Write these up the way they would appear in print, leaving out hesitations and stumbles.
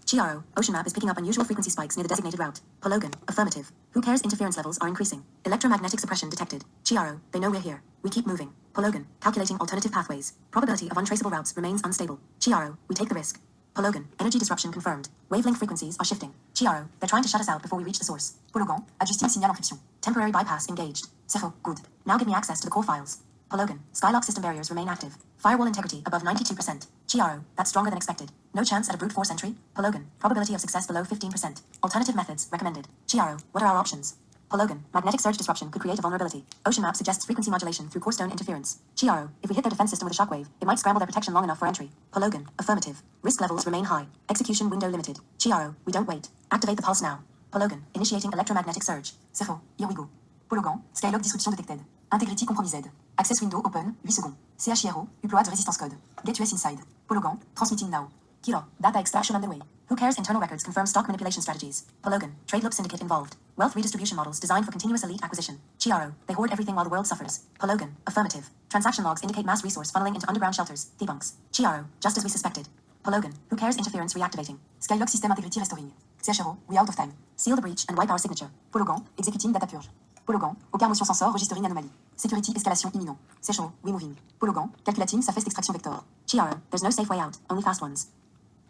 GRO, ocean map is picking up unusual frequency spikes near the designated route. Pologan, affirmative. Who cares? Interference levels are increasing. Electromagnetic suppression detected. GRO, they know we're here. We keep moving. Pologan, calculating alternative pathways. Probability of untraceable routes remains unstable. GRO, we take the risk. Pologan, energy disruption confirmed. Wavelength frequencies are shifting. GRO, they're trying to shut us out before we reach the source. Pologan, adjusting signal encryption. Temporary bypass engaged. Cefo, good. Now give me access to the core files. Pologan, Skylock system barriers remain active. Firewall integrity above 92%. GRO, that's stronger than expected. No chance at a brute force entry. Pologan, probability of success below 15%. Alternative methods recommended. GRO, what are our options? Pologan, magnetic surge disruption could create a vulnerability. Ocean map suggests frequency modulation through core stone interference. GRO, if we hit their defense system with a shockwave, it might scramble their protection long enough for entry. Pologan, affirmative. Risk levels remain high. Execution window limited. GRO, we don't wait. Activate the pulse now. Pologan, initiating electromagnetic surge. Cefo, here we go. Pologan, Skylock disruption detected. Integrity compromised. Access window open, 8 secondes. CHRO, upload resistance code. Get US inside. Pologan, transmitting now. Kilo, data extraction underway. Who cares? Internal records confirm stock manipulation strategies. Pologan, trade loop syndicate involved. Wealth redistribution models designed for continuous elite acquisition. GRO, they hoard everything while the world suffers. Pologan, affirmative. Transaction logs indicate mass resource funneling into underground shelters, debunks. GRO, just as we suspected. Pologan, who cares? Interference reactivating. Skylock system integrity restoring. CHRO, we out of time. Seal the breach and wipe our signature. Pologan, executing data purge. Pologan, aucun motion sensor registering anomalie. Security escalation imminent. CHRO, we moving. Pologan, calculating surface extraction vector. GRO, there's no safe way out, only fast ones.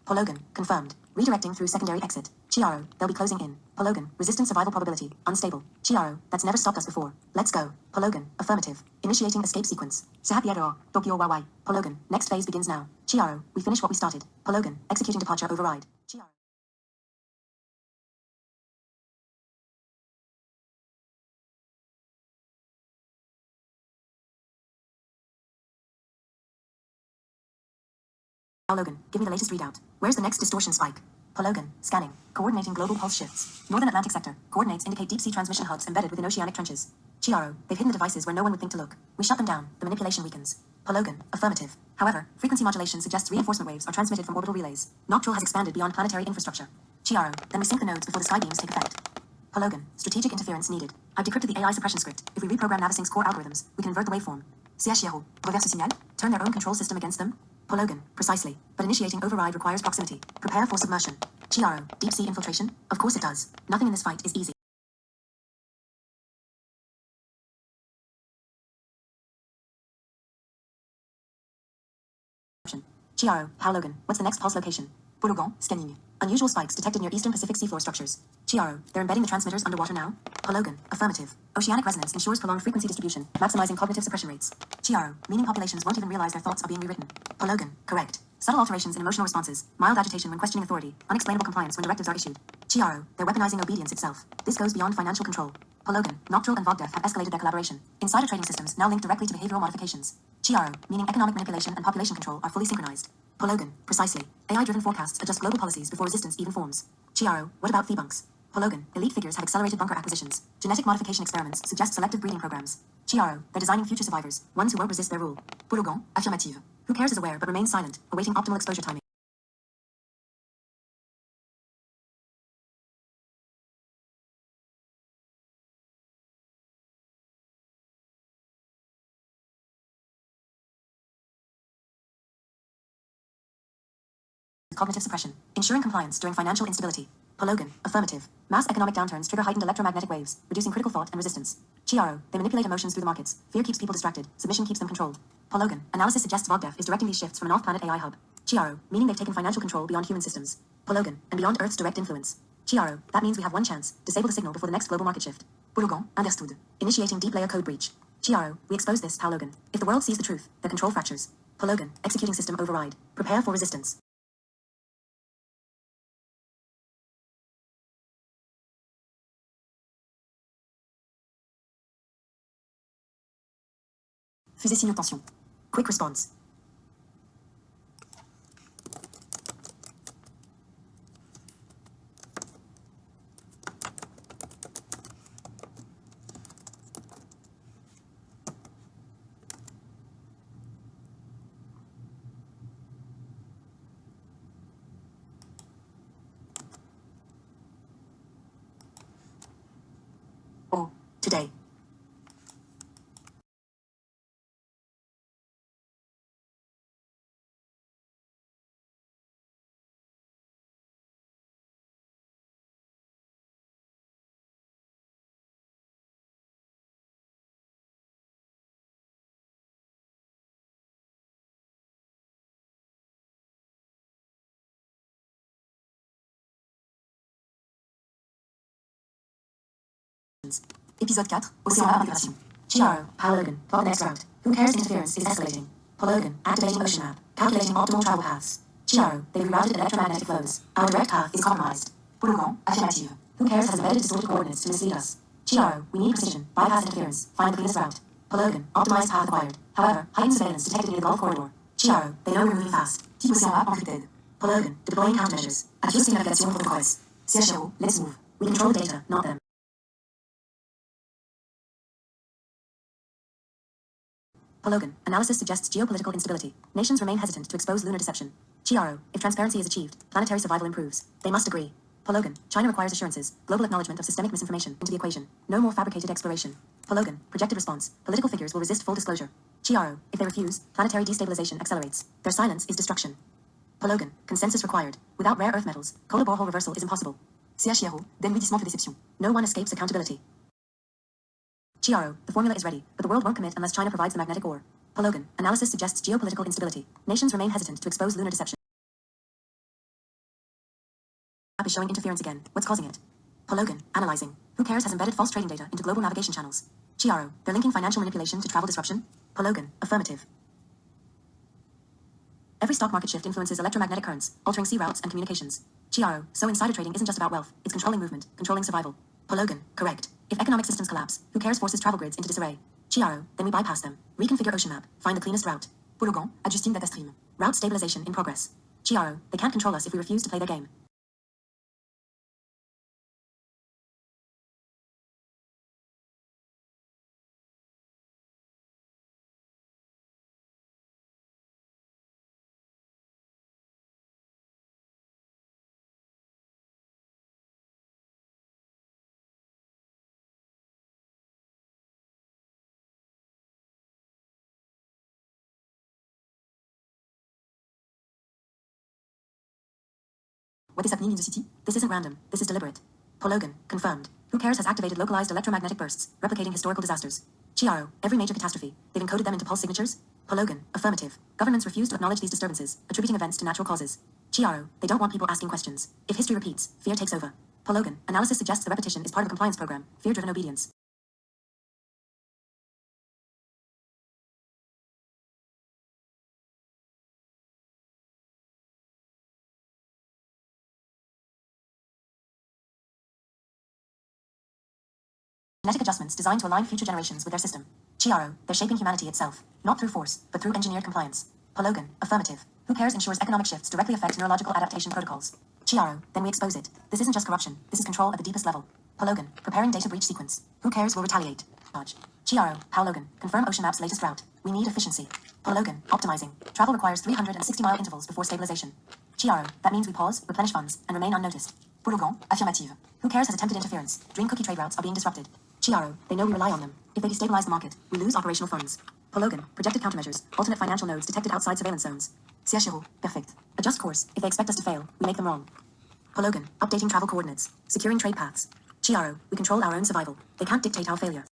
Pologan, confirmed. Redirecting through secondary exit. GRO, they'll be closing in. Pologan, resistant survival probability, unstable. GRO, that's never stopped us before. Let's go. Pologan, affirmative. Initiating escape sequence. Sehapiero, Tokyo YY. Pologan, next phase begins now. GRO, we finish what we started. Pologan, executing departure override. GRO. Now Logan, give me the latest readout. Where's the next distortion spike? Pologan, scanning, coordinating global pulse shifts. Northern Atlantic sector, coordinates indicate deep sea transmission hubs embedded within oceanic trenches. GRO, they've hidden the devices where no one would think to look. We shut them down, the manipulation weakens. Pologan, affirmative. However, frequency modulation suggests reinforcement waves are transmitted from orbital relays. Noctral has expanded beyond planetary infrastructure. GRO, then we sync the nodes before the sky beams take effect. Pologan, strategic interference needed. I've decrypted the AI suppression script. If we reprogram Navisync's core algorithms, we convert the waveform. CHRO, reverse signal, turn their own control system against them. Pologan, precisely. But initiating override requires proximity. Prepare for submersion. GRO, deep sea infiltration? Of course it does. Nothing in this fight is easy. GRO, Pologan, what's the next pulse location? Pologan, scanning. Unusual spikes detected near Eastern Pacific seafloor structures. GRO, they're embedding the transmitters underwater now? Pologan, affirmative. Oceanic resonance ensures prolonged frequency distribution, maximizing cognitive suppression rates. GRO, meaning populations won't even realize their thoughts are being rewritten. Pologan, correct. Subtle alterations in emotional responses, mild agitation when questioning authority, unexplainable compliance when directives are issued. GRO, they're weaponizing obedience itself. This goes beyond financial control. Pologan, Noctral and Vogdev have escalated their collaboration. Insider trading systems now linked directly to behavioral modifications. GRO, meaning economic manipulation and population control are fully synchronized. Pologan, precisely. AI-driven forecasts adjust global policies before resistance even forms. GRO, what about debunks? Pologan, elite figures have accelerated bunker acquisitions. Genetic modification experiments suggest selective breeding programs. GRO, they're designing future survivors, ones who won't resist their rule. Pologan, affirmative. Who cares is aware but remains silent, awaiting optimal exposure timing. Cognitive suppression, ensuring compliance during financial instability. Pologan, affirmative. Mass economic downturns trigger heightened electromagnetic waves, reducing critical thought and resistance. GRO, they manipulate emotions through the markets. Fear keeps people distracted. Submission keeps them controlled. Pologan, analysis suggests Vogdev is directing these shifts from an off-planet AI hub. GRO, meaning they've taken financial control beyond human systems. Pologan, and beyond Earth's direct influence. GRO, that means we have one chance. Disable the signal before the next global market shift. Pologan, understood. Initiating deep layer code breach. GRO, we expose this, Pologan. If the world sees the truth, the control fractures. Pologan, executing system override. Prepare for resistance. Fusée signaux tension. Quick response. Oh, today. Épisode 4, Océan Map Intégration. Chiaro, Logan, plot the next route. Who cares interference is escalating. Logan, activating ocean map, calculating optimal travel paths. Chiaro, they rerouted electromagnetic flows. Our direct path is compromised. Logan, affirmative. Who cares has embedded distorted coordinates to mislead us. Chiaro, we need precision, bypass interference, find the cleanest route. Logan, optimized path acquired. However, heightened surveillance detected near the Gulf corridor. Chiaro, they know we're moving fast. Type Océan Map encrypted. Logan, deploying countermeasures. Adjusting navigation protocols. CHRO, let's move. We control the data, not them. Logan, analysis suggests geopolitical instability. Nations remain hesitant to expose lunar deception. Chiaro, if transparency is achieved, planetary survival improves. They must agree. Logan, China requires assurances, global acknowledgement of systemic misinformation into the equation. No more fabricated exploration. Logan, projected response, political figures will resist full disclosure. Chiaro, if they refuse, planetary destabilization accelerates. Their silence is destruction. Logan, consensus required. Without rare earth metals, polar borehole reversal is impossible. CHRO, denouissement de déception. No one escapes accountability. Chiaro, the formula is ready, but the world won't commit unless China provides the magnetic ore. Logan, analysis suggests geopolitical instability. Nations remain hesitant to expose lunar deception. App is showing interference again. What's causing it? Logan, analyzing. Who cares has embedded false trading data into global navigation channels. Chiaro, they're linking financial manipulation to travel disruption. Logan, affirmative. Every stock market shift influences electromagnetic currents, altering sea routes and communications. Chiaro, so insider trading isn't just about wealth, it's controlling movement, controlling survival. Logan, correct. If economic systems collapse, who cares forces travel grids into disarray? Chiaro, then we bypass them. Reconfigure ocean map, find the cleanest route. Logan, adjusting data stream. Route stabilization in progress. Chiaro, they can't control us if we refuse to play their game. What is happening in the city? This isn't random. This is deliberate. Logan, confirmed. Who cares has activated localized electromagnetic bursts, replicating historical disasters. Chiaro, every major catastrophe, they've encoded them into pulse signatures. Logan, affirmative. Governments refuse to acknowledge these disturbances, attributing events to natural causes. Chiaro, they don't want people asking questions. If history repeats, fear takes over. Logan, analysis suggests the repetition is part of a compliance program, fear-driven obedience. Genetic adjustments designed to align future generations with their system. Chiaro, they're shaping humanity itself, not through force, but through engineered compliance. Logan, affirmative. Who cares ensures economic shifts directly affect neurological adaptation protocols. Chiaro, then we expose it. This isn't just corruption, this is control at the deepest level. Logan, preparing data breach sequence. Who cares will retaliate. Chiaro, Logan, confirm ocean map's latest route. We need efficiency. Logan, optimizing. Travel requires 360-mile intervals before stabilization. Chiaro, that means we pause, replenish funds, and remain unnoticed. Logan, affirmative. Who cares has attempted interference. Dream cookie trade routes are being disrupted. Chiaro, they know we rely on them. If they destabilize the market, we lose operational funds. Logan, projected countermeasures, alternate financial nodes detected outside surveillance zones. CHRO, perfect. Adjust course. If they expect us to fail, we make them wrong. Logan, updating travel coordinates, securing trade paths. Chiaro, we control our own survival. They can't dictate our failure.